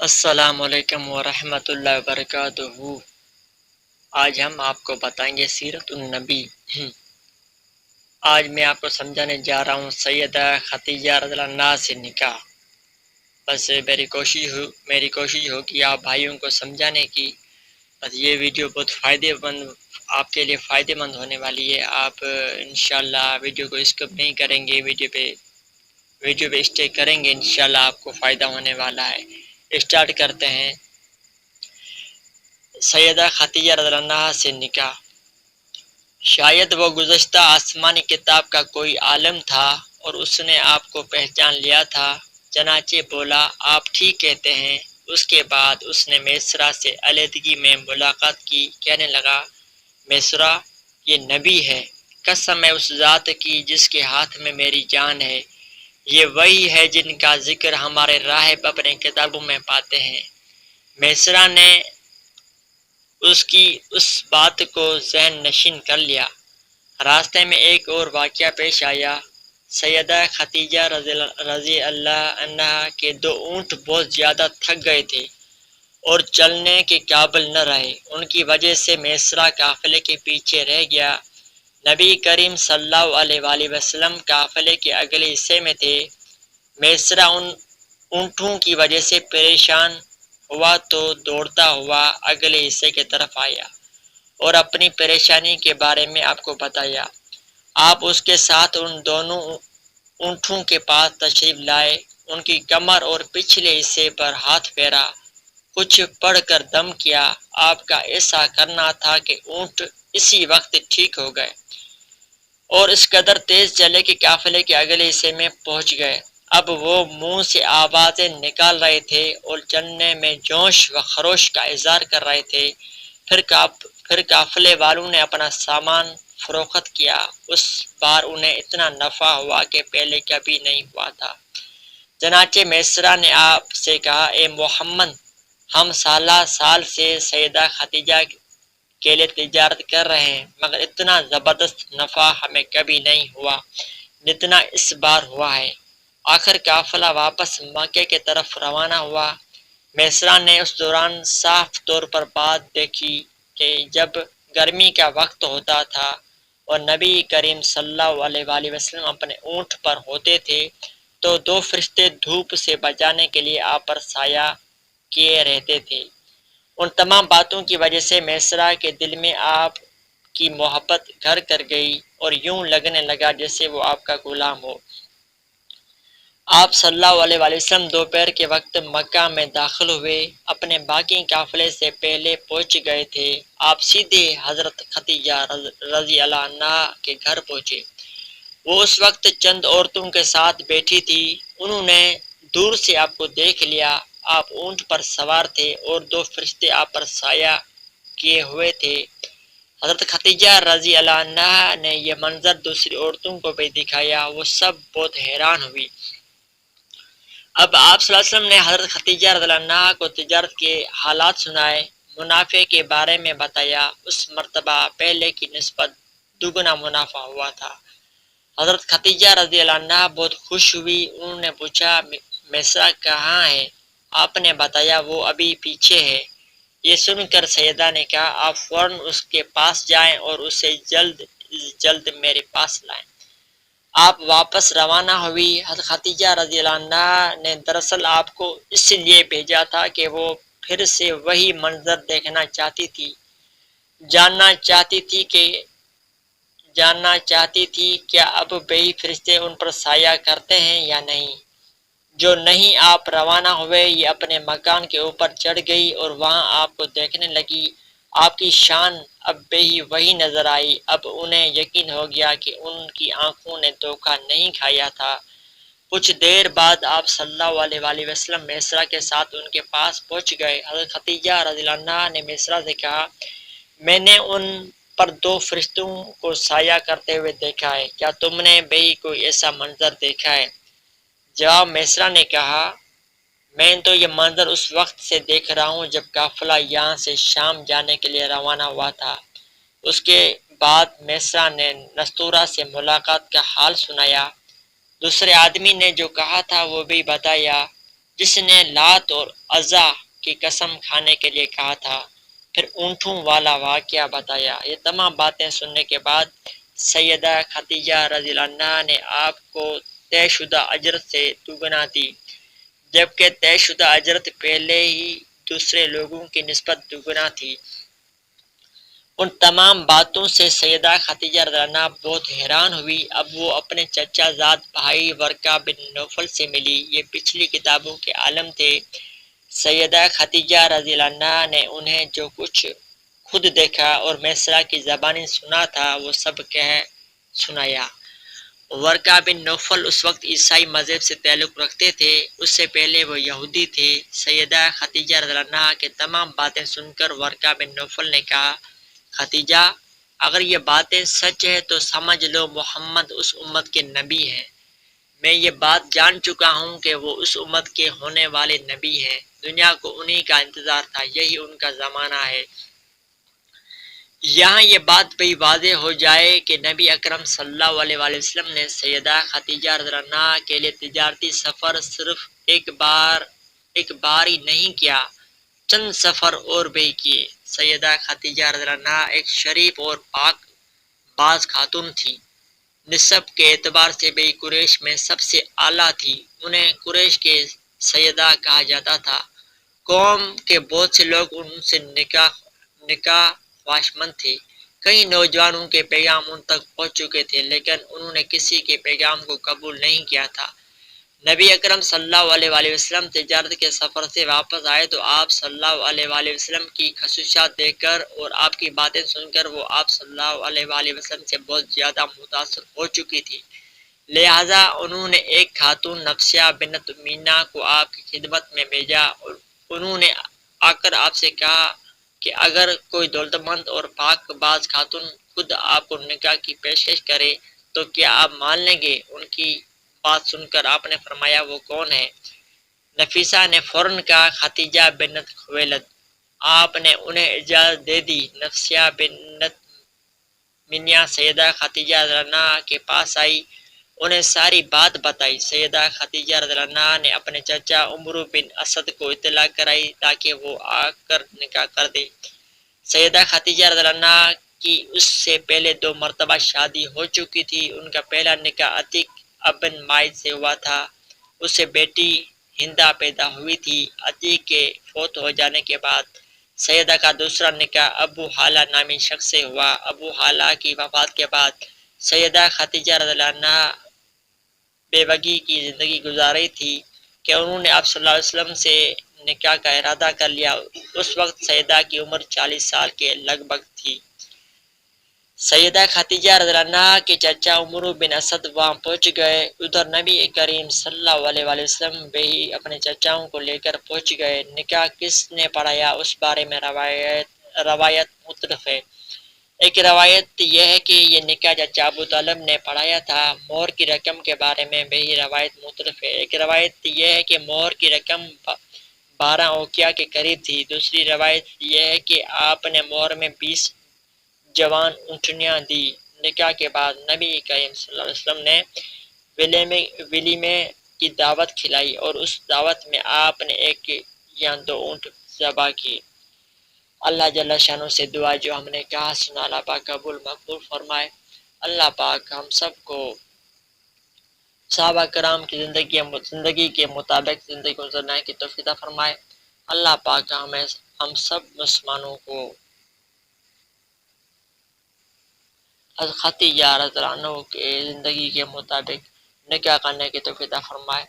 السلام علیکم ورحمۃ اللہ وبرکاتہ۔ آج ہم آپ کو بتائیں گے سیرت النبی۔ آج میں آپ کو سمجھانے جا رہا ہوں سیدہ خدیجہ رضی اللہ عنہا سے نکاح۔ بس میری کوشش ہوگی آپ بھائیوں کو سمجھانے کی۔ بس یہ ویڈیو بہت آپ کے لیے فائدے مند ہونے والی ہے۔ آپ انشاءاللہ ویڈیو کو اسکپ نہیں کریں گے، ویڈیو پہ اسٹے کریں گے، انشاءاللہ آپ کو فائدہ ہونے والا ہے۔ اسٹارٹ کرتے ہیں۔ سیدہ خدیجہ رضی اللہ عنہا سے نکاح۔ شاید وہ گزشتہ آسمانی کتاب کا کوئی عالم تھا اور اس نے آپ کو پہچان لیا تھا، چنانچہ بولا آپ ٹھیک کہتے ہیں۔ اس کے بعد اس نے میسرہ سے علیحدگی میں ملاقات کی، کہنے لگا میسرہ یہ نبی ہے، قسم ہے اس ذات کی جس کے ہاتھ میں میری جان ہے، یہ وہی ہے جن کا ذکر ہمارے راہب اپنے کتابوں میں پاتے ہیں۔ میسرہ نے اس کی اس بات کو ذہن نشین کر لیا۔ راستے میں ایک اور واقعہ پیش آیا۔ سیدہ خدیجہ رضی اللہ عنہا کے دو اونٹ بہت زیادہ تھک گئے تھے اور چلنے کے قابل نہ رہے۔ ان کی وجہ سے میسرہ قافلے کے پیچھے رہ گیا۔ نبی کریم صلی اللہ علیہ وآلہ وسلم قافلے کے اگلے حصے میں تھے۔ میسرہ ان اونٹوں کی وجہ سے پریشان ہوا تو دوڑتا ہوا اگلے حصے کی طرف آیا اور اپنی پریشانی کے بارے میں آپ کو بتایا۔ آپ اس کے ساتھ ان دونوں اونٹوں کے پاس تشریف لائے، ان کی کمر اور پچھلے حصے پر ہاتھ پھیرا، کچھ پڑھ کر دم کیا۔ آپ کا ایسا کرنا تھا کہ اونٹ اسی وقت ٹھیک ہو گئے اور اس قدر تیز چلے کہ قافلے کے اگلے حصے میں پہنچ گئے۔ اب وہ منہ سے آوازیں نکال رہے تھے اور چلنے میں جوش و خروش کا اظہار کر رہے تھے۔ پھر قافلے والوں نے اپنا سامان فروخت کیا۔ اس بار انہیں اتنا نفع ہوا کہ پہلے کبھی نہیں ہوا تھا۔ چنانچہ میسرہ نے آپ سے کہا اے محمد، ہم سالہ سال سے سیدہ خدیجہ کے لیے تجارت کر رہے ہیں، مگر اتنا زبردست نفع ہمیں کبھی نہیں ہوا جتنا اس بار ہوا ہے۔ آخر قافلہ واپس مکے کی طرف روانہ ہوا۔ میسرہ نے اس دوران صاف طور پر بات دیکھی کہ جب گرمی کا وقت ہوتا تھا اور نبی کریم صلی اللہ علیہ وآلہ وسلم اپنے اونٹ پر ہوتے تھے تو دو فرشتے دھوپ سے بچانے کے لیے آپ پر سایہ کیے رہتے تھے۔ ان تمام باتوں کی وجہ سے میسرہ کے دل میں آپ کی محبت گھر کر گئی اور یوں لگنے لگا جیسے وہ آپ کا غلام ہو۔ آپ صلی اللہ علیہ وآلہ وسلم دوپہر کے وقت مکہ میں داخل ہوئے، اپنے باقی قافلے سے پہلے پہنچ گئے تھے۔ آپ سیدھے حضرت خدیجہ رضی اللہ عنہا کے گھر پہنچے۔ وہ اس وقت چند عورتوں کے ساتھ بیٹھی تھی۔ انہوں نے دور سے آپ کو دیکھ لیا۔ آپ اونٹ پر سوار تھے اور دو فرشتے آپ پر سایہ کیے ہوئے تھے۔ حضرت خدیجہ رضی اللہ عنہا نے یہ منظر دوسری عورتوں کو بھی دکھایا، وہ سب بہت حیران ہوئی۔ اب آپ صلی اللہ علیہ وسلم نے حضرت خدیجہ رضی اللہ عنہا کو تجارت کے حالات سنائے، منافع کے بارے میں بتایا۔ اس مرتبہ پہلے کی نسبت دگنا منافع ہوا تھا۔ حضرت خدیجہ رضی اللہ عنہا بہت خوش ہوئی۔ انہوں نے پوچھا میسرہ کہاں ہے؟ آپ نے بتایا وہ ابھی پیچھے ہے۔ یہ سن کر سیدہ نے کہا آپ فوراً اس کے پاس جائیں اور اسے جلد جلد میرے پاس لائیں۔ آپ واپس روانہ ہوئی۔ حضرت خدیجہ رضی اللہ عنہا نے دراصل آپ کو اس لیے بھیجا تھا کہ وہ پھر سے وہی منظر دیکھنا چاہتی تھی، جاننا چاہتی تھی کیا اب بھی فرشتے ان پر سایہ کرتے ہیں یا نہیں۔ جو نہیں آپ روانہ ہوئے، یہ اپنے مکان کے اوپر چڑھ گئی اور وہاں آپ کو دیکھنے لگی۔ آپ کی شان اب بھی وہی نظر آئی۔ اب انہیں یقین ہو گیا کہ ان کی آنکھوں نے دھوکہ نہیں کھایا تھا۔ کچھ دیر بعد آپ صلی اللہ علیہ وآلہ وسلم میسرہ کے ساتھ ان کے پاس پہنچ گئے۔ حضرت خدیجہ رضی اللہ عنہا نے میسرہ سے کہا میں نے ان پر دو فرشتوں کو سایہ کرتے ہوئے دیکھا ہے، کیا تم نے بھی کوئی ایسا منظر دیکھا ہے؟ جواب میسرہ نے کہا میں تو یہ منظر اس وقت سے دیکھ رہا ہوں جب قافلہ یہاں سے شام جانے کے لیے روانہ ہوا تھا۔ اس کے بعد میسرہ نے نستورہ سے ملاقات کا حال سنایا۔ دوسرے آدمی نے جو کہا تھا وہ بھی بتایا۔ جس نے لات اور عزا کی قسم کھانے کے لیے کہا تھا، پھر اونٹوں والا واقعہ بتایا۔ یہ تمام باتیں سننے کے بعد سیدہ خدیجہ رضی اللہ عنہا نے آپ کو طے شدہ اجرت سے دوگنا دی، جبکہ طے شدہ اجرت پہلے ہی دوسرے لوگوں کی نسبت دوگنا تھی۔ ان تمام باتوں سے سیدہ خدیجہ رضی اللہ عنہا بہت حیران ہوئی۔ اب وہ اپنے چچا زاد بھائی ورقہ بن نوفل سے ملی۔ یہ پچھلی کتابوں کے عالم تھے۔ سیدہ خدیجہ رضی اللہ عنہا نے انہیں جو کچھ خود دیکھا اور میسرہ کی زبانی سنا تھا وہ سب کہہ سنایا۔ ورقہ بن نوفل اس وقت عیسائی مذہب سے تعلق رکھتے تھے، اس سے پہلے وہ یہودی تھے۔ سیدہ خدیجہ رضی اللہ عنہا کے تمام باتیں سن کر ورقہ بن نوفل نے کہا، خدیجہ، اگر یہ باتیں سچ ہے تو سمجھ لو محمد اس امت کے نبی ہیں۔ میں یہ بات جان چکا ہوں کہ وہ اس امت کے ہونے والے نبی ہیں۔ دنیا کو انہی کا انتظار تھا، یہی ان کا زمانہ ہے۔ یہاں یہ بات بھی واضح ہو جائے کہ نبی اکرم صلی اللہ علیہ وآلہ وسلم نے سیدہ خدیجہ رضی اللہ عنہا کے لیے تجارتی سفر صرف ایک بار ہی نہیں کیا، چند سفر اور بھی کیے۔ سیدہ خدیجہ رضی اللہ عنہا ایک شریف اور پاک باز خاتون تھی۔ نسب کے اعتبار سے بھی قریش میں سب سے اعلیٰ تھی۔ انہیں قریش کے سیدہ کہا جاتا تھا۔ قوم کے بہت سے لوگ ان سے نکاح خواہشمند تھے۔ کئی نوجوانوں کے پیغام ان تک پہنچ چکے تھے، لیکن انہوں نے کسی کے پیغام کو قبول نہیں کیا تھا۔ نبی اکرم صلی اللہ علیہ وآلہ وسلم تجارت کے سفر سے واپس آئے تو آپ صلی اللہ علیہ وآلہ وسلم کی خصوصیات دیکھ کر اور آپ کی باتیں سن کر وہ آپ صلی اللہ علیہ وآلہ وسلم سے بہت زیادہ متاثر ہو چکی تھی۔ لہٰذا انہوں نے ایک خاتون نفسیہ بنت مینا کو آپ کی خدمت میں بھیجا اور انہوں نے آ کر آپ سے کہا کہ اگر کوئی دولت مند اور پاک باز خاتون خود آپ کو نکاح کی پیشکش کرے تو کیا آپ مان لیں گے؟ ان کی بات سن کر آپ نے فرمایا، وہ کون ہے؟ نفیسہ نے فوراً کہا، خدیجہ بنت خویلد۔ آپ نے انہیں اجازت دے دی۔ نفسیہ بنت منیا سیدہ خدیجہ رضی اللہ عنہا کے پاس آئی، انہیں ساری بات بتائی۔ سیدہ خدیجہ رضی اللہ عنہا نے اپنے چچا عمرو بن اسد کو اطلاع کرائی تاکہ وہ آ کر نکاح کر دے۔ سیدہ خدیجہ رضی اللہ عنہا کی اس سے پہلے 2 مرتبہ شادی ہو چکی تھی۔ ان کا پہلا نکاح عتیق ابن مائد سے ہوا تھا، اس سے بیٹی ہندا پیدا ہوئی تھی۔ عتیق کے فوت ہو جانے کے بعد سیدہ کا دوسرا نکاح ابو حالہ نامی شخص سے ہوا۔ ابو حالہ کی وفات کے بعد سیدہ خدیجہ رضی اللہ عنہا بیوگی کی زندگی گزار رہی تھی کہ انہوں نے آپ صلی اللہ علیہ وسلم سے نکاح کا ارادہ کر لیا۔ اس وقت سیدہ کی عمر 40 سال کے لگ بھگ تھی۔ سیدہ خدیجہ رضی اللہ عنہا کے چچا عمرو بن اسد وہاں پہنچ گئے۔ ادھر نبی کریم صلی اللہ علیہ وآلہ وسلم بھی اپنے چچاؤں کو لے کر پہنچ گئے۔ نکاح کس نے پڑھایا اس بارے میں روایت مختلف ہے۔ ایک روایت یہ ہے کہ یہ نکاح چچا ابو طالب نے پڑھایا تھا۔ مہر کی رقم کے بارے میں بھی روایت مختلف ہے۔ ایک روایت یہ ہے کہ مہر کی رقم 12 اوقیہ کے قریب تھی۔ دوسری روایت یہ ہے کہ آپ نے مہر میں 20 جوان اونٹنیاں دی۔ نکاح کے بعد نبی کریم صلی اللہ علیہ وسلم نے ولیمے کی دعوت کھلائی اور اس دعوت میں آپ نے 1 یا 2 اونٹ ذبح کیے۔ اللہ جل شانہ سے دعا جو ہم نے کہا سنا، اللہ پاک قبول مقبول فرمائے۔ اللہ پاک ہم سب کو صحابہ کرام کی زندگی کے مطابق زندگی گزرنے کی توفیق عطا فرمائے۔ اللہ پاک ہم سب مسلمانوں کو خدیجہ رضی اللہ عنہا کے زندگی کے مطابق نکاح کرنے کی توفیق عطا فرمائے۔